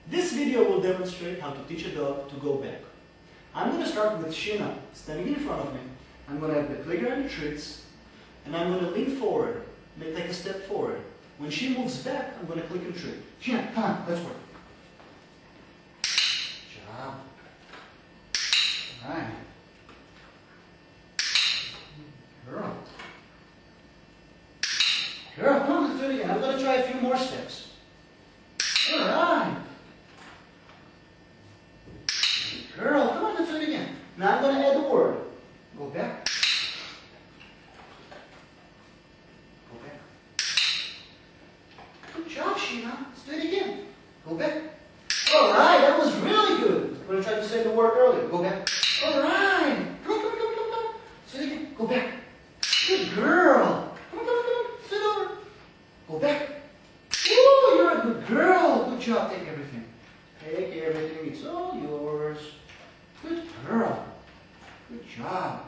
This video will demonstrate how to teach a dog to go back. I'm going to start with Sheena standing in front of me. I'm going to have the clicker and the treats, and I'm going to lean forward, take a step forward. When she moves back, I'm going to click and treat. Sheena, come on, let's work. Good job. All right. Girl. Girl, come on, let's do it again. I'm going to try a few more steps. All right. Girl, come on, let's do it again. Now I'm going to add the word. Go back. Go back. Good job, Sheena. Let's do it again. Go back. All right, that was really good. I'm going to try to say the word earlier. Go back. All right. Come on, come on, come on, come on. Let's do it again. Go back. Good girl. Come on, come on, come on. Sit over. Go back. Ooh, you're a good girl. Good job. Take everything. Take everything. It's all yours. Good girl. Good job.